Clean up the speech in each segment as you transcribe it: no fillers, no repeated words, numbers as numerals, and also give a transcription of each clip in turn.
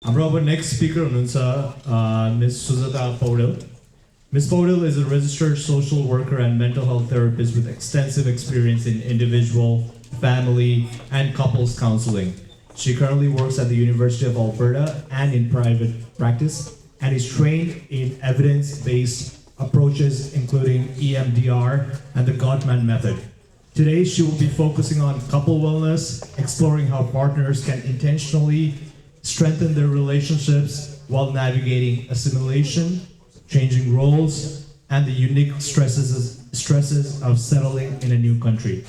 Our next speaker is Ms. Sujata Paudel. Ms. Paudel is a registered social worker and mental health therapist with extensive experience in individual, family, and couples counseling. She currently works at the University of Alberta and in private practice, and is trained in evidence-based approaches including EMDR and the Gottman method. Today, she will be focusing on couple wellness, exploring how partners can intentionally strengthen their relationships while navigating assimilation, changing roles, and the unique stresses of settling in a new country.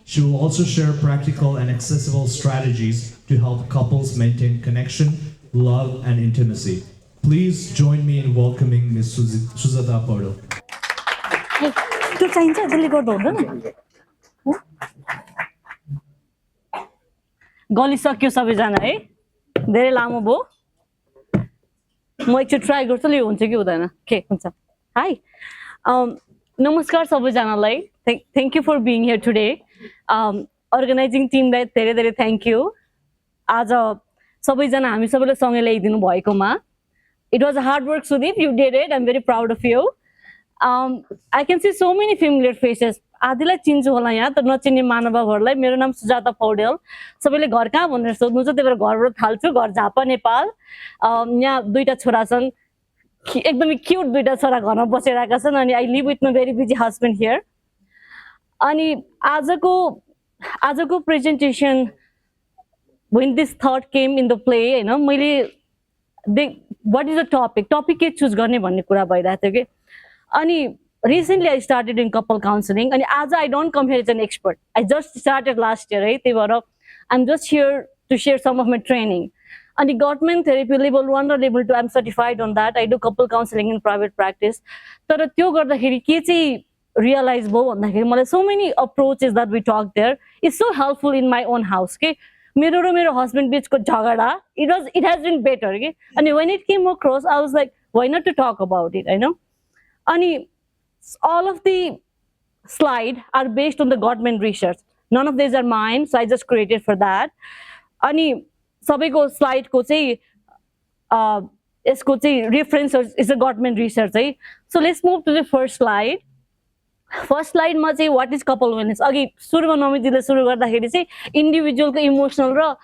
She will also share practical and accessible strategies to help couples maintain connection, love, and intimacy. Please join me in welcoming Ms. Sujata Paudel. त्यो चाहिन्छ त्यसले गर्दा हुँदैन गलिसक्यो सबैजना है धेरै लामो भयो म एकचोटि ट्राई गर्छु ल यो हुन्छ कि हुँदैन के हुन्छ हाई नमस्कार सबैजनालाई thank you for being here today organizing टिमलाई धेरै धेरै थ्याङ्क यू आज सबैजना हामी सबैले सँगै ल्याइदिनु भएकोमा it was a hard work Sudeep you did it I am very proud of you I can see so many familiar faces. आदिलाई चिन्छु होला यहाँ त नचिन्ने महानुभावहरूलाई मेरो नाम सुजाता पौडेल सबैले घर कहाँ भनेर सोध्नु छ त्यही भएर घरबाट थाल्छु घर झापा नेपाल यहाँ दुईटा छोरा छन् एकदमै क्युट दुईटा छोरा घरमा बसिरहेका छन् अनि I live with my very busy husband here अनि आजको presentation when this thought came in the play हैन मैले what is the topic के चुज गर्ने भन्ने कुरा भइरहेको थियो के अनि recently I started in couple counseling and as I don't come here as an expert. I just started last year, right? I'm just here to share some of my training. And the Gottman therapy level 1 or level 2, I'm certified on that. I do couple counseling in private practice. So realize so many approaches that we talk there is so helpful in my own house. Okay? मेरो husband beach ko jhagada. It has been better. Okay? And when it came across, I was like, why not to talk about it? I know. And all of the slides are based on the Gottman research. None of these are mine, so I just created for that. And सबैको slide को चाहिँ यसको चाहिँ reference is a Gottman research. So let's move to the first slide. First slide मा चाहिँ what is couple wellness? अघि सुरुमा नमितिले सुरु गर्दाखेरि चाहिँ individual को emotional र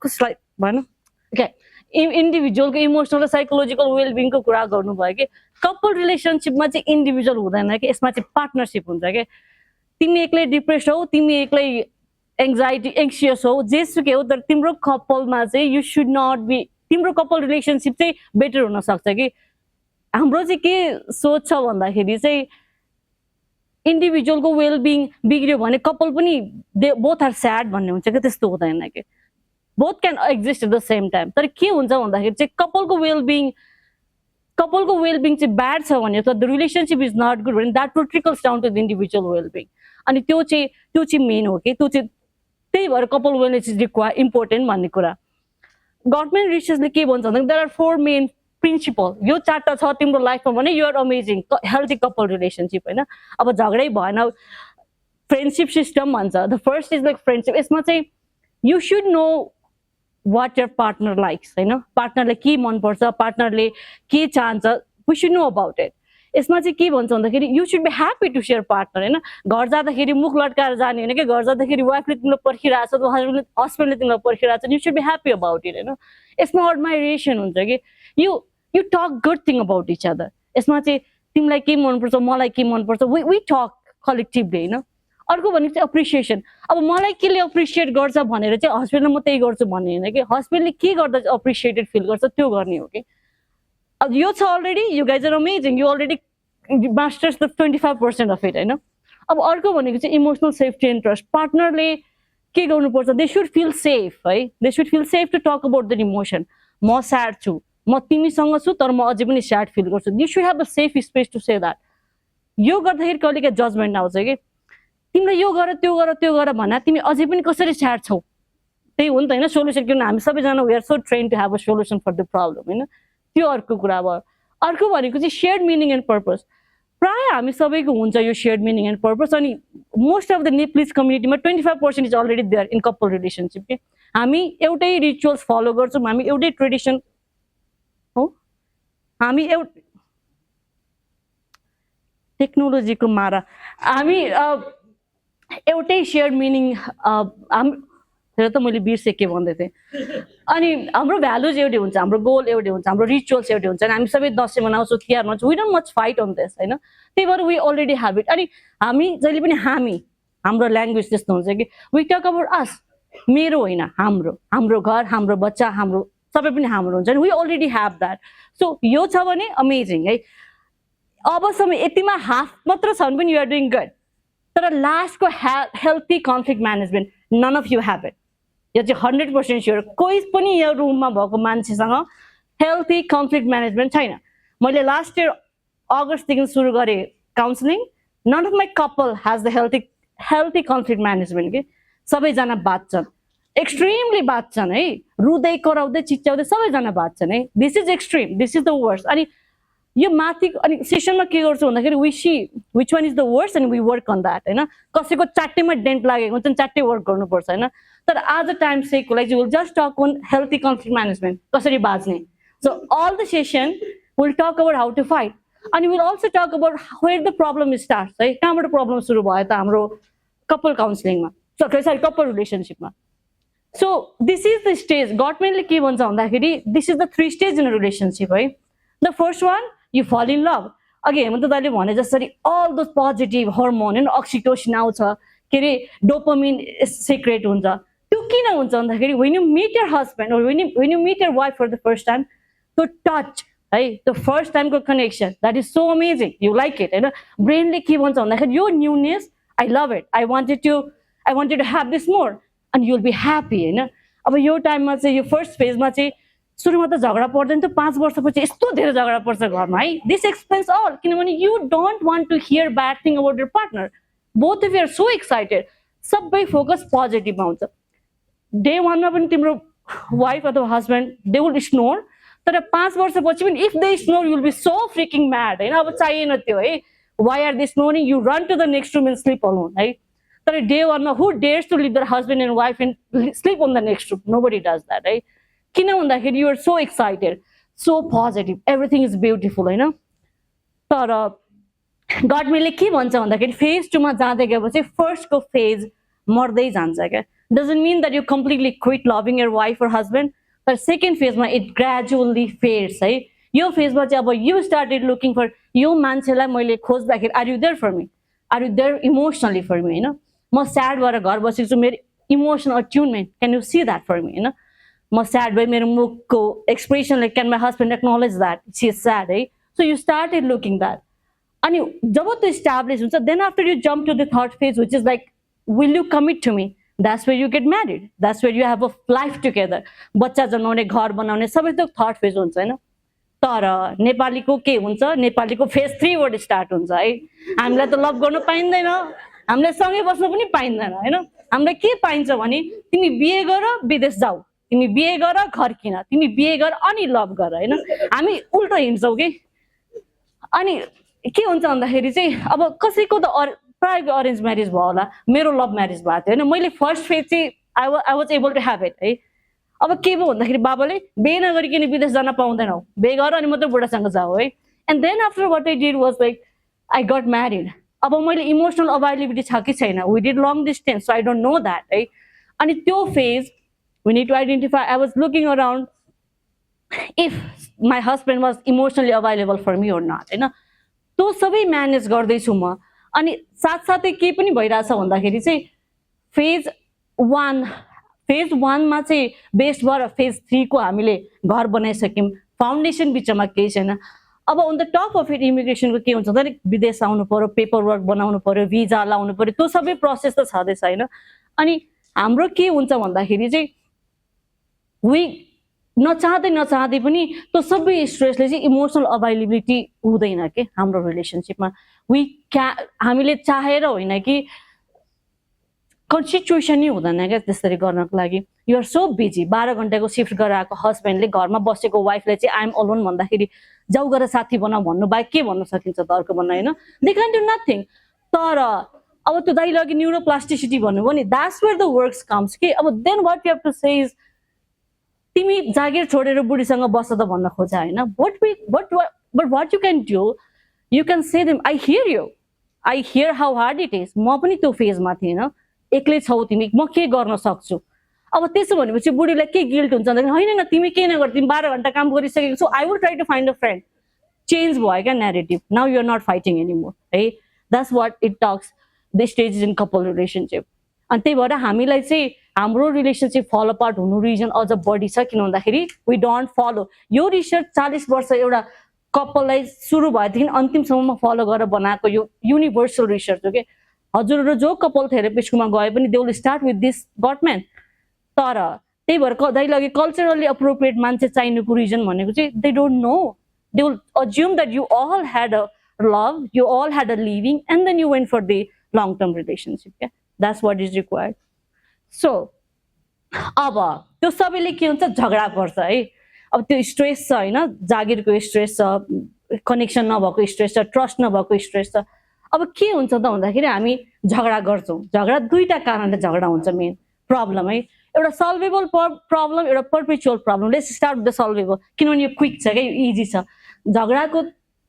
slide भन. Okay. Individual को emotional र psychological well-being को कुरा गर्नुभयो के कपल रिलेसनशिपमा चाहिँ इन्डिभिजुअल हुँदैन कि यसमा चाहिँ पार्टनरशिप हुन्छ के तिमी एक्लै डिप्रेस्ड हौ तिमी एक्लै एंजाइटी एंक्सियस हौ जेसुकै हो तर तिम्रो कपलमा चाहिँ यु शुड नट बी तिम्रो कपल रिलेसनशिप चाहिँ बेटर हुन सक्छ कि हाम्रो चाहिँ के सोच छ भन्दाखेरि चाहिँ इन्डिभिजुअलको वेलबिङ बिग्रियो भने कपल पनि बोथ आर स्याड भन्ने हुन्छ कि त्यस्तो हुँदैन के both can exist at the same time. तर के हुन्छ भन्दाखेरि चाहिँ कपलको वेलबिङ चाहिँ ब्याड छ भने त the relationship is not good and that will trickles down to the individual well-being. अनि त्यो चाहिँ मेन हो कि त्यही भएर कपल वेलनेस इज इम्पोर्टेन्ट भन्ने कुरा गभर्नमेन्ट रिसर्चले के भन्छ भन्दा देयर आर 4 मेन प्रिन्सिपल यो चारवटा छ तिम्रो लाइफमा भने you are amazing healthy couple relationship हैन अब झगडै भएन फ्रेन्डशिप सिस्टम भन्छ the first is like friendship यसमा चाहिँ you should know what your partner likes, partnerले के मन पर्छ पार्टनरले के चाहन्छ we should know about it. यसमा चाहिँ के भन्छ भन्दाखेरि you should be happy to share partner हैन घर जाँदाखेरि मुख लटकाएर जाने हैन के घर जाँदाखेरि वाइफले तिमीलाई पर्खिरहेछ हस्बेन्डले तिमीलाई पर्खिरहेछ you should be happy about it हैन यसमा admiration हुन्छ कि you talk good thing about each other यसमा चाहिँ तिमीलाई के मन पर्छ मलाई के मन पर्छ we talk collectively हैन अर्को भनेको चाहिँ अप्रिसिएसन अब मलाई केले अप्रिसिएट गर्छ भनेर चाहिँ हस्बेन्डले म त्यही गर्छु भन्ने हैन कि हस्बेन्डले के गर्दा अप्रिसिएटेड फिल गर्छ त्यो गर्ने हो कि अब यो छ already you guys are amazing you already masters the 25% of it हैन अब अर्को भनेको चाहिँ इमोसनल सेफ्टी एन्ड ट्रस्ट पार्टनरले के गर्नुपर्छ दे शुड फिल सेफ है they should feel safe to talk about the emotion म स्याड छु म तिमीसँग छु तर म अझै पनि स्याड फिल गर्छु you should have a safe space to say that यो गर्दाखेरि कहिलेकाहीँ जजमेन्ट आउँछ कि तिमीले यो गर त्यो गर भन्दा तिमी अझै पनि कसरी स्याड छौ त्यही हो नि त हैन सोलुसन किन हामी सबैजना we are so train to have a solution for the problem हैन त्यो अर्को कुरा भयो अर्को भनेको चाहिँ शेयर्ड मिनिङ एन्ड पर्पस प्राय हामी सबैको हुन्छ यो शेयर्ड मिनिङ एन्ड पर्पस अनि मोस्ट अफ द नेप्लिज कम्युनिटीमा 25% is already there in couple relationship के हामी एउटै रिचुअल्स फलो गर्छौँ, हामी एउटै ट्रेडिसन हो, हामी टेक्नोलोजीको मारा हामी एउटै सेयर मिनिङ हेर त मैले बिर्सेँ के भन्दै थिएँ। अनि हाम्रो भ्यालुज एउटै हुन्छ, हाम्रो गोल एउटै हुन्छ, हाम्रो रिचुअल्स एउटै हुन्छ, हामी सबै दसैँ मनाउँछौँ, तिहार मनाउँछौँ, we don't much fight on this होइन। त्यही भएर वी अलरेडी ह्याभ इट। अनि हामी जहिले पनि हाम्रो ल्याङ्ग्वेज त्यस्तो हुन्छ कि वी टक अबाउट अस, मेरो होइन हाम्रो, हाम्रो घर, हाम्रो बच्चा, हाम्रो सबै पनि हाम्रो हुन्छ नि, we already have that. So यो छ भने अमेजिङ है। अबसम्म यतिमा हाफ मात्र छ भने पनि यु आर डुइङ गुड। तर लास्टको healthy conflict management none of you have it. यो चाहिँ 100% स्योर कोही पनि यो रुममा भएको मान्छेसँग हेल्थी कन्फ्लिक्ट म्यानेजमेन्ट छैन। मैले लास्ट इयर अगस्तदेखि सुरु गरेँ counselling, none of my couple has the healthy conflict management कि सबैजना बाँच्छन्, एक्सट्रिमली बाँच्छन् है, रुँदै कराउँदै चिच्याउँदै सबैजना बाँच्छन् है। This is extreme, this is the worst. अनि यो माथि अनि सेसनमा के गर्छु भन्दाखेरि we see which one is the worst and we work on that होइन। कसैको चाट्टैमा डेन्ट लागेको हुन्छ नि, चाट्टै वर्क गर्नुपर्छ होइन। तर आज टाइम सेकको लागि we'll just talk on healthy conflict management, कसरी बाँच्ने। So all the session we'll talk about how to fight, अनि we'll also talk about where the problem starts है, कहाँबाट प्रब्लम सुरु भयो त हाम्रो कपल काउन्सिलिङमा, सरी कपल रिलेसनसिपमा। So this is the stage. गभर्मेन्टले के भन्छ भन्दाखेरि this is the 3 stage in a relationship है। The first one you fall in love. अघि हेमन्त दाले भने जसरी अल द पोजिटिभ हर्मोन होइन, अक्सिटोसिन आउँछ, के अरे डोपामिन सिक्रेट हुन्छ। त्यो किन हुन्छ भन्दाखेरि when you meet your husband or when you meet your wife for the first time, त्यो टच है, त्यो फर्स्ट टाइमको connection that is so amazing, you like it होइन। ब्रेनले के भन्छ भन्दाखेरि यो newness I love it, I wanted to have this more, and you will be happy होइन। अब यो टाइममा चाहिँ यो फर्स्ट फेजमा चाहिँ सुरुमा त झगडा पर्दैन, त्यो 5 वर्षपछि यस्तो धेरै झगडा पर्छ घरमा है। दिस एक्सप्लेन्स अल, किनभने you don't want to hear bad thing about your partner, both of you are so excited, सबै फोकस पोजिटिभमा हुन्छ। डे 1मा पनि तिम्रो वाइफ अथवा हस्बेन्ड दे विल इग्नोर, तर 5 वर्षपछि पनि if they ignore you will be so freaking mad होइन। अब चाहिएन त्यो है, why are they ignoring, you run to the next room and sleep alone है। तर डे 1मा who dares to leave their husband and wife and sleep on the next room, nobody does that है। किन भन्दाखेरि you are so excited, so positive, everything is beautiful होइन। तर गभर्मेन्टले के भन्छ भन्दाखेरि फेज 2मा जाँदै गएपछि फर्स्टको फेज मर्दै जान्छ क्या। Doesn't mean that you completely quit loving your wife और हस्बेन्ड, तर सेकेन्ड फेजमा इट ग्रेजुअली फेड्स है। यो फेजमा चाहिँ अब यु स्टार्टेड लुकिङ फर, यो मान्छेलाई मैले खोज्दाखेरि are you there for me, are you there emotionally for me होइन। म स्याड भएर घर बसेको छु, मेरो emotional attunement, can you see that for me होइन। म स्याड भए मेरो मुखको एक्सप्रेसनले can my husband acknowledge that she is sad है। So you started looking that, अनि जब त्यो इस्टाब्लिस हुन्छ then after you jump to the third phase which is like will you commit to me, that's where you get married, that's where you have a life together, बच्चा जन्माउने, घर बनाउने, सबै त्यो थर्ड फेज हुन्छ होइन। तर नेपालीको के हुन्छ, नेपालीको फेज 3 बाट स्टार्ट हुन्छ है। हामीलाई त लभ गर्नु पाइँदैन, हामीलाई सँगै बस्नु पनि पाइँदैन होइन। हामीलाई के पाइन्छ भने तिमी बिहे गर विदेश जाऊ, तिमी बिहे गर घर किन, तिमी बिहे गर अनि लभ गर होइन। हामी उल्टो हिँड्छौँ कि। अनि के हुन्छ भन्दाखेरि चाहिँ अब कसैको त प्रायःको अरेन्ज म्यारेज भयो होला, मेरो लभ म्यारेज भएको थियो होइन। मैले फर्स्ट फेज चाहिँ I was able to have it है। अब के भयो भन्दाखेरि बाबाले बिहे नगरिकन विदेश जान पाउँदैनौ, बिहे गर अनि मात्रै बुढासँग जाऊ है। And then after what I did was like I got married. अब मैले इमोसनल अभाइलेबिलिटी छ कि छैन, we did long distance, so I don't know that है। अनि त्यो phase we need to identify, I was looking around if my husband was emotionally available for me or not होइन। त्यो सबै म्यानेज गर्दैछु म। अनि साथसाथै के पनि भइरहेछ भन्दाखेरि चाहिँ फेज 1मा चाहिँ बेस्ट भएर फेज 3 को हामीले घर बनाइसक्यौँ, फाउन्डेसन बिचमा केही छैन। अब on the top of it इमिग्रेसनको के हुन्छ भने विदेश आउनु पर्यो, पेपर वर्क बनाउनु पर्यो, भिजा लाउनु पर्यो, त्यो सबै प्रोसेस त छँदैछ होइन। अनि हाम्रो के हुन्छ भन्दाखेरि चाहिँ वी नचाहँदै पनि त्यो सबै स्ट्रेसले चाहिँ इमोसनल अभाइलेबिलिटी हुँदैन कि हाम्रो रिलेसनसिपमा। हामीले चाहेर होइन कि कन्सिचुएसन नै हुँदैन क्या त्यसरी गर्नको लागि। युआर सो बिजी, 12 घन्टाको सिफ्ट गरेर आएको हस्बेन्डले घरमा बसेको वाइफलाई चाहिँ आइएम अलोन भन्दाखेरि जाउ गएर साथी बनाऊ भन्नु बाहेक के भन्न सकिन्छ त अर्को भन्न होइन। They can do nothing. तर अब त्यो दाइले अघि न्युरोप्लास्टिसिटी भन्नुभयो नि, that's where the works comes कि अब then what you have to say is तिमी जागिर छोडेर बुढीसँग बस त भन्न खोजा होइन, but what you can do, you can say them I hear you, I hear how hard it is, म पनि त्यो फेजमा थिएन, एक्लै छौ तिमी, म के गर्न सक्छु। अब त्यसो भनेपछि बुढीलाई के गिल्ट हुन्छ भन्दाखेरि होइन न तिमी के नगर, तिमी 12 घण्टा काम गरिसकेको छौ, I will try to find a friend. Change भयो क्या narrative, now you are not fighting anymore है, that's what it talks the stages in couple relationship. अनि त्यही भएर हामीलाई चाहिँ हाम्रो रिलेसनसिप फलो अपार्ट हुनु रिजन अझ बढी छ, किन भन्दाखेरि वी डोन्ट फलो। यो रिसर्च 40 वर्ष एउटा कपललाई सुरु भएदेखि अन्तिमसम्म फलो गरेर बनाएको यो युनिभर्सल रिसर्च हो कि। हजुरहरू जो कपल थेरापिस्टकोमा गए पनि they will start with this Gottman. तर त्यही भएर दाइले अघि कल्चरली अप्रोप्रिएट मान्छे चाहिनुको रिजन भनेको चाहिँ they don't know, they will assume that you all had a love, you all had a living and then you went for the long term relationship क्या, that's what is required. So अब त्यो सबैले के हुन्छ, झगडा पर्छ है। अब त्यो स्ट्रेस छ होइन, जागिरको स्ट्रेस छ, कनेक्सन नभएको स्ट्रेस छ, ट्रस्ट नभएको स्ट्रेस छ। अब के हुन्छ त भन्दाखेरि हामी झगडा गर्छौँ, झगडा दुईटा कारणले झगडा हुन्छ मेन प्रब्लम है, एउटा सल्भेबल प्रब्लम, एउटा perpetual problem. Let's start with the solvable, किनभने यो क्विक छ क्या, यो इजी छ। झगडाको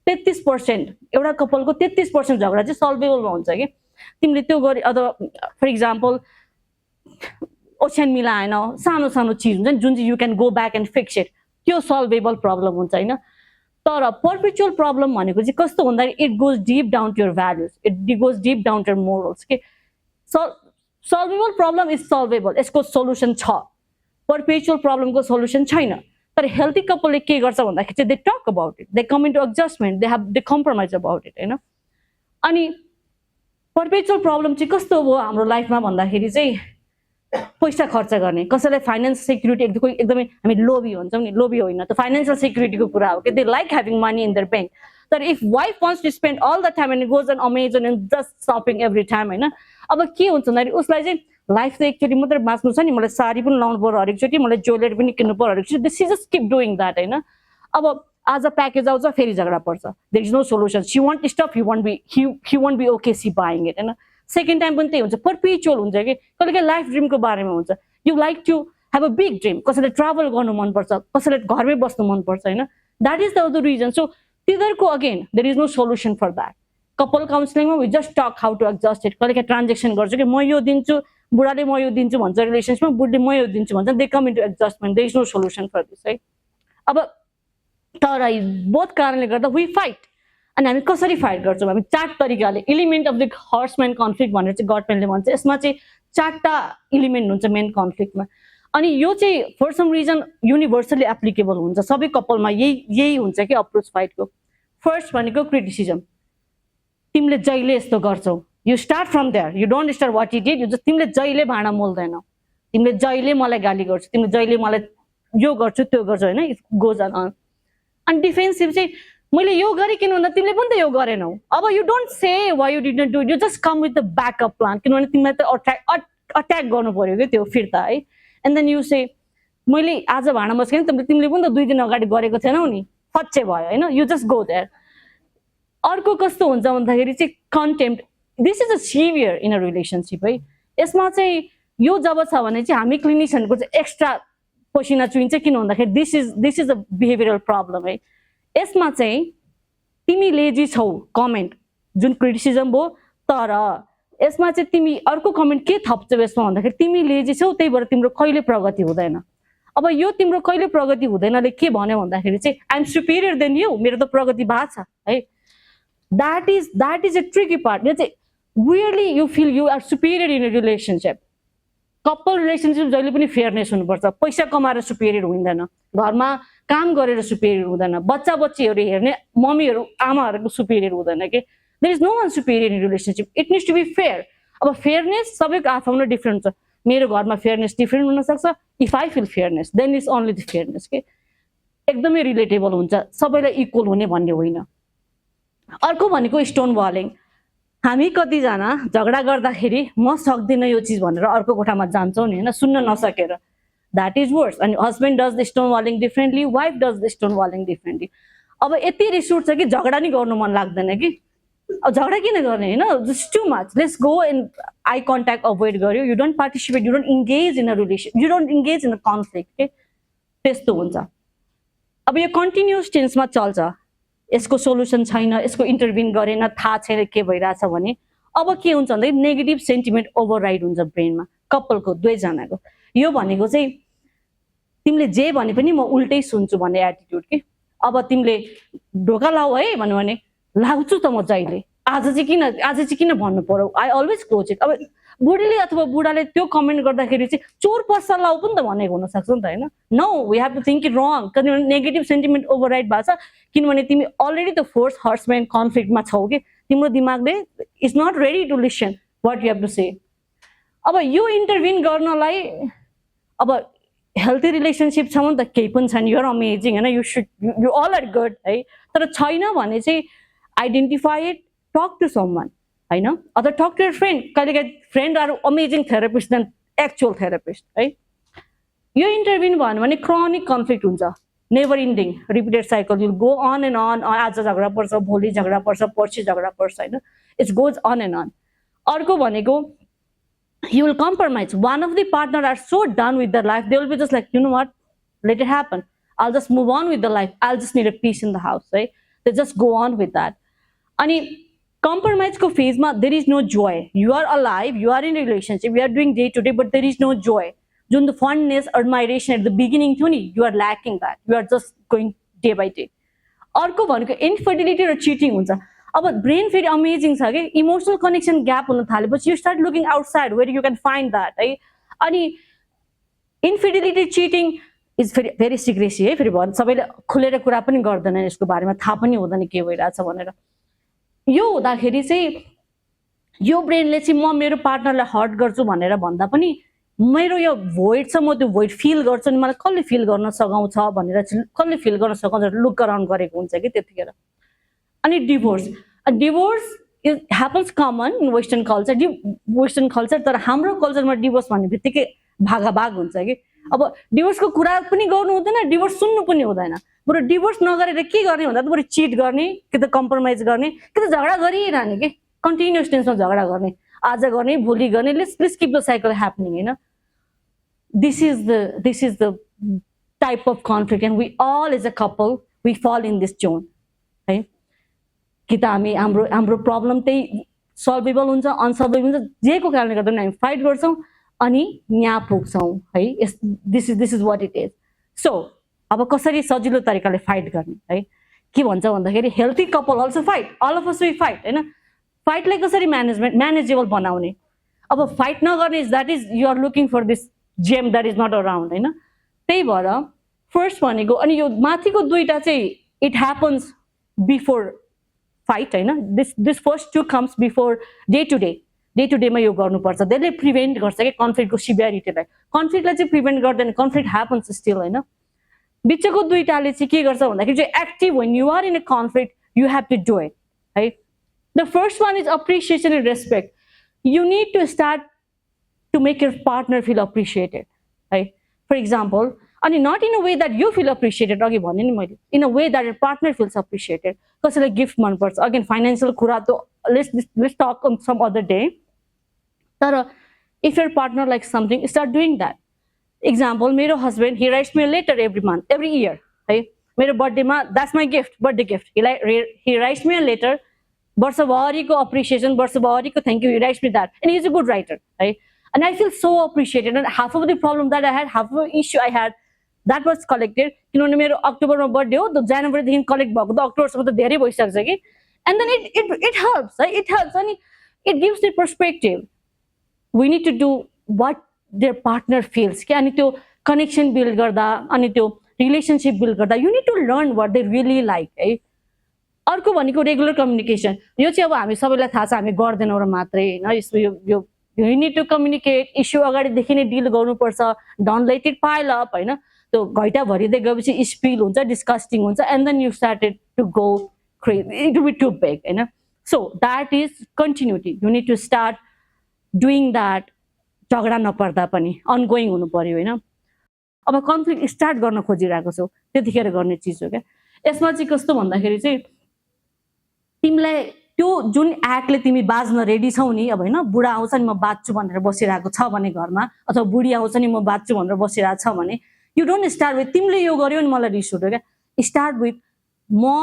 33%, एउटा कपलको 33% झगडा चाहिँ सल्भेबलमा हुन्छ कि तिमीले त्यो गरे, अथवा फर इक्जाम्पल ओछ्यान मिलाएन, सानो सानो चिज हुन्छ नि जुन चाहिँ you can go back and fix it, त्यो सल्भेबल प्रब्लम हुन्छ होइन। तर पर्पेचुअल प्रब्लम भनेको चाहिँ कस्तो भन्दाखेरि it goes deep down to your values, it goes deep down to your morals के। सल्भेबल प्रब्लम इज सल्भेबल, यसको सोल्युसन छ। पर्पेचुअल प्रब्लमको सोल्युसन छैन। तर हेल्थी कपलले के गर्छ भन्दाखेरि चाहिँ they talk about it, they come into adjustment, they compromise about it होइन। अनि पर्पेचुअल प्रब्लम चाहिँ कस्तो हो हाम्रो लाइफमा भन्दाखेरि चाहिँ पैसा खर्च गर्ने, कसैलाई फाइनेन्स सेक्युरिटी, एकदमै हामी लोभी हुन्छौँ नि, लोभी होइन त फाइनेन्सियल सेक्युरिटीको कुरा हो कि they like having money in their bank. तर if wife wants to spend all the time and goes on Amazon and just shopping every time होइन, अब के हुन्छ भन्दाखेरि उसलाई चाहिँ लाइफ त एकचोटि मात्रै बाँच्नु छ नि, मलाई साडी पनि लाउनु पर्यो हरेकचोटि, मलाई ज्वेलरी पनि किन्नु पर्यो हरेकचोटि, this is just keep doing that होइन। अब आज प्याकेज आउँछ फेरि झगडा पर्छ, there is no solution, she want stuff, he won't be okay she buying it होइन। सेकेन्ड टाइम पनि त्यही हुन्छ, पर्पेचुअल हुन्छ कि कहिले काहीँ लाइफ ड्रिमको बारेमा हुन्छ, you like to have a big dream, कसैलाई ट्राभल गर्नु मनपर्छ, कसैलाई घरमै बस्नु मनपर्छ होइन, that is the reason. So तिनीहरूको again there is no solution for that. Couple काउन्सिलिङमा we just talk how to adjust it, कहिले काहीँ ट्रान्जेक्सन गर्छु कि म यो दिन्छु, बुढाले म यो दिन्छु भन्छ रिलेसनसिपमा, बुढीले म यो दिन्छु भन्छ, they come into adjustment, there is no solution for this है। अब तर बोथ कारणले गर्दा वी फाइट। अनि हामी कसरी फाइट गर्छौँ, हामी 4 तरिकाले, element of the horseman conflict भनेर चाहिँ गटम्यानले भन्छ, यसमा चाहिँ 4टा इलिमेन्ट हुन्छ मेन कन्फ्लिक्टमा। अनि यो चाहिँ for some reason universally applicable हुन्छ, सबै कपलमा यही हुन्छ कि अप्रोच फाइटको। फर्स्ट भनेको क्रिटिसिजम, तिमीले जहिले यस्तो गर्छौ, you start from there, you don't start what it did, तिमीले जहिले भाँडा मोल्दैनौ, तिमीले जहिले मलाई गाली गर्छौ, तिमीले जहिले मलाई यो गर्छौ त्यो गर्छौ होइन, इट गोज अन। अनि डिफेन्सिभ चाहिँ मैले यो गरेँ किन भन्दा तिमीले पनि त यो गरेनौ। अब you don't say why you did not do it, you just come with the backup plan, किनभने तिमीलाई त अट्याक गर्नु पर्यो कि त्यो फिर्ता है। एन्ड देन यु से मैले आज भाँडा मस्केँ तिमीले पनि त 2 दिन अगाडि गरेको थिएनौ नि, फच्चे भयो होइन, यु जस्ट गो देयर। अर्को कस्तो हुन्छ भन्दाखेरि चाहिँ contempt, this is a severe in a relationship है। यसमा चाहिँ यो जब छ भने चाहिँ हामी क्लिनिसियनको चाहिँ एक्स्ट्रा पसिना चुइन्छ, किन भन्दाखेरि this is a behavioural problem है। यसमा चाहिँ तिमी लेजी छौ कमेन्ट जुन क्रिटिसिजम हो, तर यसमा चाहिँ तिमी अर्को कमेन्ट के थप्छौ यसमा भन्दाखेरि तिमी लेजी छौ त्यही भएर तिम्रो कहिले प्रगति हुँदैन। अब यो तिम्रो कहिले प्रगति हुँदैनले के भन्यो भन्दाखेरि चाहिँ I am superior than you, मेरो त प्रगति भएको छ है। That is a tricky part. यो चाहिँ वियरली you feel you are superior in a relationship. Couple relationship जहिले पनि फेयरनेस हुनुपर्छ, पैसा कमाएर सुपिरियर हुँदैन, घरमा काम गरेर सुपिरियर हुँदैन, बच्चा बच्चीहरू हेर्ने मम्मीहरू आमाहरूको सुपिरियर हुँदैन कि। There is no one superior in relationship, it needs to be fair. अब फेयरनेस सबैको आफ्नो डिफ्रेन्ट छ, मेरो घरमा फेयरनेस डिफ्रेन्ट हुनसक्छ, if I feel fairness then is only the fairness के, एकदमै रिलेटेबल हुन्छ, सबैलाई इक्वल हुने भन्ने होइन। अर्को भनेको स्टोन वालिङ, हामी कतिजना झगडा गर्दाखेरि म सक्दिनँ यो चिज भनेर अर्को कोठामा जान्छौँ नि होइन, सुन्न नसकेर, द्याट इज वर्स। अनि husband does the stone Waling differently, wife does the stone Waling differently. अब यति रिस उठ्छ कि झगडा नि गर्नु मन लाग्दैन कि, अब झगडा किन गर्ने होइन, just too much, let's go and I contact avoid गर्यो, you don't participate, you don't engage in a relation, you don't engage in a conflict के, त्यस्तो हुन्छ। अब यो कन्टिन्युस टेन्समा चल्छ, यसको सोल्युसन छैन, यसको इन्टरभिन गरेन, थाहा छैन के भइरहेछ भने अब के हुन्छ भन्दा नेगेटिभ सेन्टिमेन्ट ओभरराइड हुन्छ ब्रेनमा, कपलको दुवैजनाको। यो भनेको चाहिँ तिमीले जे भने पनि म उल्टै सुन्छु भन्ने एटिट्युड के। अब तिमीले ढोका लाऊ है भन्यो भने लाग्छु त म जहिले, आज चाहिँ किन भन्नु पर्यो, आई अलवेज क्लोज इट। अब बुढीले अथवा बुढाले त्यो कमेन्ट गर्दाखेरि चाहिँ चोर पस्सा लाऊ पनि त भनेको हुनसक्छ नि त होइन। No, we have to think it wrong, किनभने नेगेटिभ सेन्टिमेन्ट ओभरराइड भएको छ, किनभने तिमी अलरेडी त फोर्स हर्सम्यान कन्फ्लिक्टमा छौ कि, तिम्रो दिमागले is not ready to listen what you have to say. अब यो इन्टरभिन गर्नलाई अब हेल्थी रिलेसनसिप छ भने त केही पनि छैन, युआर अमेजिङ होइन, यु अल आर गुड है। तर छैन भने चाहिँ identify it, talk to someone होइन, अथवा टक टु यर फ्रेन्ड। कहिलेकाहीँ friend are amazing therapist than actual therapist है। यो इन्टरभिन भयो भने क्रोनिक कन्फ्लिक्ट हुन्छ, never ending repeated cycle, will go on and on, आज झगडा पर्छ, भोलि झगडा पर्छ, पर्सि झगडा पर्छ होइन, it's goes on and on. अर्को भनेको you will compromise. One of the partner are so done with their life, they will be just like, you know what, let it happen, I'll just move on with the life, I'll just need a peace in the house, right? They just go on with that. Ani compromise ko phase ma there is no joy, you are alive, you are in a relationship, we are doing day to day, but there is no joy. Jun the fondness, admiration at the beginning thuni, you are lacking that, you are just going day by day. अर्को भनेको infertility र cheating हुन्छ। अब brain फेरि amazing छ कि, emotional connection gap हुन थालेपछि you start looking outside where you can find that है। अनि इन्फिडिलिटी चिटिङ इज फेरि भेरी सिक्रेसी है, फेरि भन् सबैले खुलेर कुरा पनि गर्दैन यसको बारेमा, थाहा पनि हुँदैन के भइरहेछ भनेर। यो हुँदाखेरि चाहिँ यो ब्रेनले चाहिँ म मेरो पार्टनरलाई हर्ट गर्छु भनेर भन्दा पनि मेरो यो भोइड छ, म त्यो भोइड फिल गर्छु नि, मलाई कसले फिल गर्न सघाउँछ भनेर चाहिँ, कसले फिल गर्न सघाउँछ लुक अराउन्ड गरेको हुन्छ कि त्यतिखेर। अनि divorce, divorce is happens common in western culture, तर हाम्रो कल्चरमा डिभोर्स भन्ने बित्तिकै भागाभाग हुन्छ कि। अब डिभोर्सको कुरा पनि गर्नु हुँदैन, डिभोर्स सुन्नु पनि हुँदैन, बरु डिभोर्स नगरेर के गर्ने भन्दा त बरु चिट गर्ने, कि त कम्प्रोमाइज गर्ने, कि त झगडा गरिरहने कि, कन्टिन्युस टेन्समा झगडा गर्ने, आज गर्ने भोलि गर्ने, let's keep the cycle happening होइन। This is the type of conflict and we all as a couple we fall in this zone है। कि त हाम्रो प्रब्लम त्यही सल्भेबल हुन्छ, अनसल्भेबल हुन्छ, जेको कारणले गर्दा पनि हामी फाइट गर्छौँ अनि यहाँ पुग्छौँ है। This is what it is. So अब कसरी सजिलो तरिकाले फाइट गर्ने है, के भन्छ भन्दाखेरि healthy couple also fight, all of us we fight होइन। फाइटलाई कसरी म्यानेजेबल बनाउने, अब फाइट नगर्ने is that is you are looking for this gem that is not around होइन। त्यही भएर फर्स्ट भनेको, अनि यो माथिको दुईटा चाहिँ इट ह्यापन्स बिफोर फाइट होइन, this first two comes before day to डेमा यो गर्नुपर्छ, त्यसले प्रिभेन्ट गर्छ कि कन्फ्लिक्टको सिभियरिटीलाई। कन्फ्लिक्टलाई चाहिँ प्रिभेन्ट गर्दैन, कन्फ्लिक्ट ह्यापन्स स्टिल होइन। बिचको दुईटाले चाहिँ के गर्छ भन्दाखेरि चाहिँ active when you are in a conflict you have to do it है। The first one is appreciation and respect, you need to start to make your partner feel appreciated है। For example, अनि not in a way that you feel appreciated, अघि भने नि मैले, in a way that your partner feels appreciated. कसैलाई gift मनपर्छ, again financial कुरा त let's talk on some other day, तर if your partner like something start doing that. Example, मेरो husband he writes me letter every month, every year है। मेरो बर्थडेमा that's my gift, birthday gift, he writes me a letter, वर्षभरिको appreciation, वर्षभरिको thank you, he writes me that, and he is a good writer है। And I feel so appreciated, and half of the problem that I had, half of the issue I had, that was collected. किनभने मेरो अक्टोबरमा birthday हो, त जनवरीदेखि collect भएको त अक्टोबरसम्म त धेरै भइसक्छ कि। एन्ड देन इट हेल्प्स है, इट हेल्प्स, अनि it gives the perspective. We need to do what their partner feels कि, अनि त्यो कनेक्सन बिल्ड गर्दा, अनि त्यो रिलेसनसिप बिल्ड गर्दा you need to learn what they really like है। अर्को भनेको रेगुलर कम्युनिकेसन, यो चाहिँ अब हामी सबैलाई थाहा छ, हामी गर्दैनौँ र मात्रै होइन। यो you need to communicate, issue अगाडिदेखि नै डिल गर्नुपर्छ, don't let it pile up होइन। त्यो घैटा भरिँदै गएपछि स्पिल हुन्छ, डिस्कस्टिङ हुन्छ, and then you started to go crazy, it will be too big होइन। So that is continuity, you need to start doing that, झगडा नपर्दा पनि अनगोइङ हुनु पर्यो होइन। अब कन्फ्लिक्ट स्टार्ट गर्न खोजिरहेको छौ त्यतिखेर गर्ने चिज हो क्या। यसमा चाहिँ कस्तो भन्दाखेरि चाहिँ तिमीलाई त्यो जुन एक्टले तिमी बाज्न रेडी छौ नि अब होइन बुढा आउँछ नि म बाज्छु भनेर बसिरहेको छ भने घरमा अथवा बुढी आउँछ नि म बाज्छु भनेर बसिरहेको छ भने यु डोन्ट स्टार्ट विथ तिमीले यो गर्यो नि मलाई रिस उठ्यो क्या स्टार्ट विथ म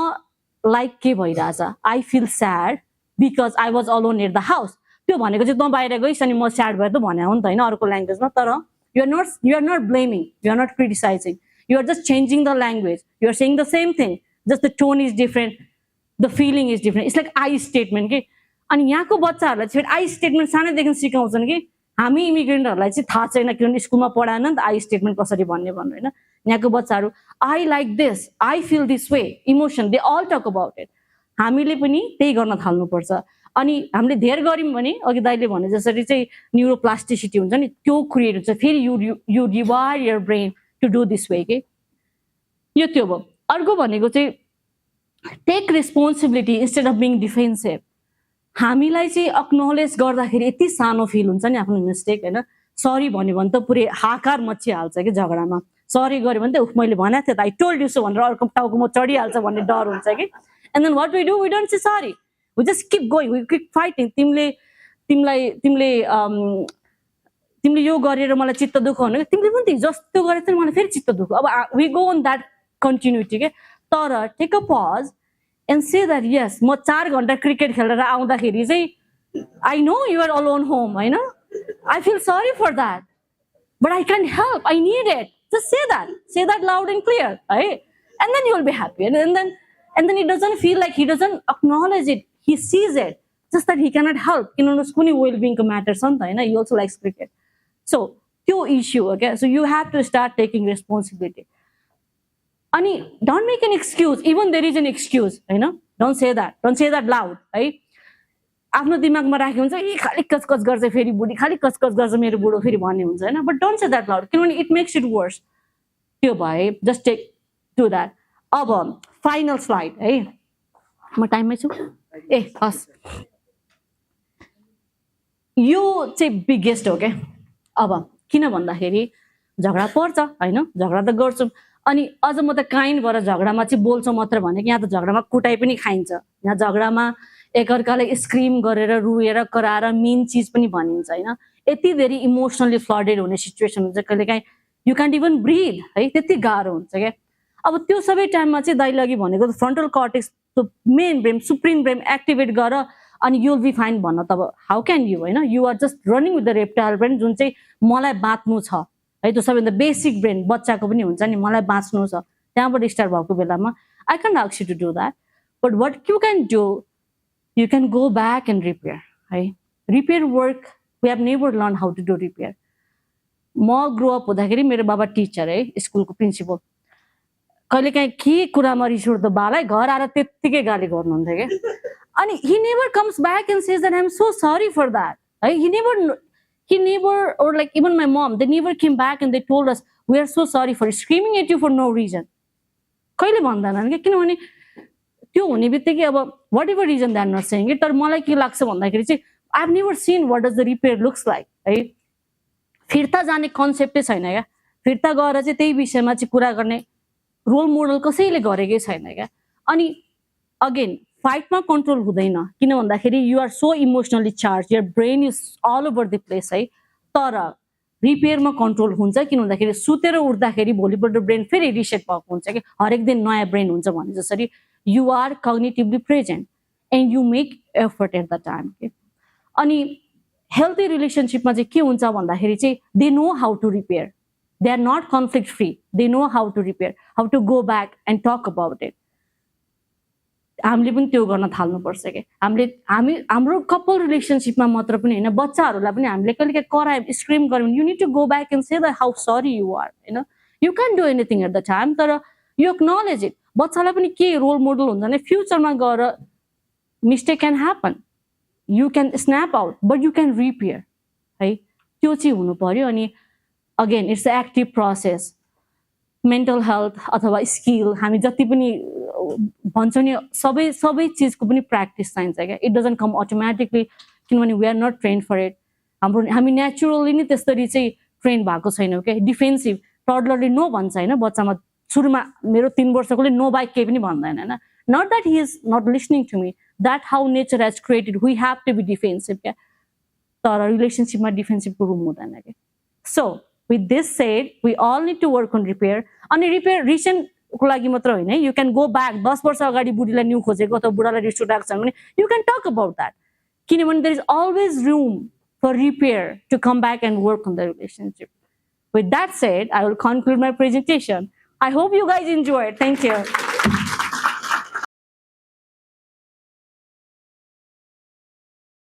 लाइक के भइरहेछ I feel sad because I was alone at the house त्यो भनेको चाहिँ त बाहिर गइस् अनि म स्याड भएर त भने हो नि त होइन अर्को ल्याङ्ग्वेजमा तर you are not blaming you are not criticising you are just changing the language you are saying the same thing just the tone is different the feeling is different it's like I statement कि अनि यहाँको बच्चाहरूलाई चाहिँ I statement सानैदेखि सिकाउँछन् कि हामी इमिग्रेन्टहरूलाई चाहिँ थाहा छैन किनभने स्कुलमा पढाएन नि त आई स्टेटमेन्ट कसरी भन्ने भन्नु होइन यहाँको बच्चाहरू I like this I feel this way emotion they all talk about it हामीले पनि त्यही गर्न थाल्नुपर्छ अनि हामीले धेर गऱ्यौँ भने अघि दाइले भने जसरी चाहिँ न्युरोप्लास्टिसिटी हुन्छ नि त्यो क्रिएट हुन्छ फेरि you rewire your brain to do this way के यो त्यो भयो अर्को भनेको चाहिँ take responsibility instead of being defensive हामीलाई चाहिँ एक्नोलेज गर्दाखेरि यति सानो फिल हुन्छ नि आफ्नो मिस्टेक होइन सरी भन्यो भने त पुरै हाकार मचिहाल्छ कि झगडामा सरी गऱ्यो भने त उफ मैले भनेको थिएँ त आई टोल्ड यु सो भनेर अर्को टाउको म चढिहाल्छ भन्ने डर हुन्छ कि and then what we do we don't say sorry we just keep going we keep fighting तिमीले यो गरेर मलाई चित्त दुःख हुनु तिमीले पनि त जस्तो गरेर मलाई फेरि चित्त दुःख अब we go on that continuity के तर take a pause and say that यस म 4 घन्टा क्रिकेट खेलेर आउँदाखेरि चाहिँ I know you are alone home होइन I feel sorry for that but I can't help I need it just say that loud and clear है and then you will be happy and then it doesn't feel like he doesn't acknowledge it he sees it just that he cannot help किनभने उसको नि well बिङको matter छ नि त होइन he also likes cricket so त्यो issue okay so you have to start taking responsibility अनि don't make an excuse even there is an excuse होइन don't say that loud है आफ्नो दिमागमा राखेको हुन्छ ए खाली कचकच गर्छ फेरि बुढी खाली कचकच गर्छ मेरो बुढो फेरि भन्ने हुन्छ होइन but don't say that loud किनभने इट मेक्स इट वर्स त्यो भए जस्ट टेक डु द्याट अब फाइनल स्लाइड है म टाइममै छु ए हस् यो चाहिँ बिगेस्ट हो क्या अब किन भन्दाखेरि झगडा पर्छ होइन झगडा त गर्छौँ अनि अझ म त काइन्ड भएर झगडामा चाहिँ बोल्छौँ मात्र भनेको यहाँ त झगडामा कुटाइ पनि खाइन्छ यहाँ झगडामा एकअर्कालाई स्क्रिम गरेर रुएर कराएर मेन चिज पनि भनिन्छ होइन यति धेरै इमोसनली फ्लडेड हुने सिचुएसन हुन्छ कहिलेकाहीँ यु क्यान्ट इभन ब्रिथ है त्यति गाह्रो हुन्छ क्या अब त्यो सबै टाइममा चाहिँ दाइले अघि भनेको frontal cortex main brain supreme brain activate गर अनि युल बी फाइन भन्न तब हाउ क्यान यु होइन you are just running with the reptile brain जुन चाहिँ मलाई बाँच्नु छ है त्यो सबैभन्दा बेसिक ब्रेन बच्चाको पनि हुन्छ नि मलाई बाँच्नु छ त्यहाँबाट स्टार्ट भएको बेलामा I can ask you to do that but what you can do you can go back and repair है repair work we have never learn how to do repair म ग्रो अप हुँदाखेरि मेरो बाबा teacher है स्कुलको principal कहिलेकाहीँ के कुरामा रिस उठ्दो बालाई घर आएर त्यत्तिकै गाली गर्नुहुन्थ्यो क्या अनि he never comes back and says that I'm so sorry for that है he never or like even my mom they never came back and they told us we are so sorry for screaming at you for no reason कहिले भन्दैनन् क्या किनभने त्यो हुने बित्तिकै अब whatever reason that not saying it तर मलाई के लाग्छ भन्दाखेरि चाहिँ I have never seen what does the repair looks like है फिर्ता जाने कन्सेप्टै छैन क्या फिर्ता गएर चाहिँ त्यही विषयमा चाहिँ कुरा गर्ने रोल मोडल कसैले गरेकै छैन क्या अनि अगेन फाइटमा कन्ट्रोल हुँदैन किन भन्दाखेरि you are so emotionally charge your brain is all over the place है तर रिपेयरमा कन्ट्रोल हुन्छ किन भन्दाखेरि सुतेर उठ्दाखेरि भोलिपल्ट ब्रेन फेरि रिसेट भएको हुन्छ कि हरेक दिन नयाँ ब्रेन हुन्छ भने जसरी you are cognitively present and you make effort at the time के अनि हेल्दी रिलेसनसिपमा चाहिँ के हुन्छ भन्दाखेरि चाहिँ they know how to repair they are not conflict free they know how to repair how to go back and talk about it हामीले पनि त्यो गर्न थाल्नुपर्छ कि हाम्रो कपल रिलेसनसिपमा मात्र पनि होइन बच्चाहरूलाई पनि हामीले कहिले करायो स्क्रिम गऱ्यौँ you need to go back and say the how sorry you are होइन you can do anything at the time तर यु एक्नोलेज इट बच्चालाई पनि के रोल मोडल हुन्छ भने फ्युचरमा गएर mistake can happen you can snap out but you can repair है त्यो चाहिँ हुनु पर्यो अनि again it's a active process mental health अथवा स्किल हामी जति पनि भन्छौँ नि सबै चिजको पनि प्र्याक्टिस चाहिन्छ क्या इट डजन्ट कम अटोमेटिकली किनभने we are not train for it हामी नेचुरली नै त्यसरी चाहिँ ट्रेन भएको छैनौँ क्या डिफेन्सिभ टडलरले नो भन्छ होइन बच्चामा सुरुमा मेरो 3 वर्षकोले नो बाइक केही पनि भन्दैन होइन not that he is not listening to me that how nature has created we have to be defensive क्या तर रिलेसनसिपमा डिफेन्सिभको रुम हुँदैन क्या so with this said we all need to work on repair अनि रिपेयर रिसेन्टको लागि मात्र होइन यु क्यान गो ब्याक 10 वर्ष अगाडि बुढीलाई न्यू खोजेको अथवा बुढालाई रिस उठाएको छ भने you can talk about that किनभने there is always room for repair to come back and work on the relationship with that said I will conclude my presentation I hope you guys enjoyed thank you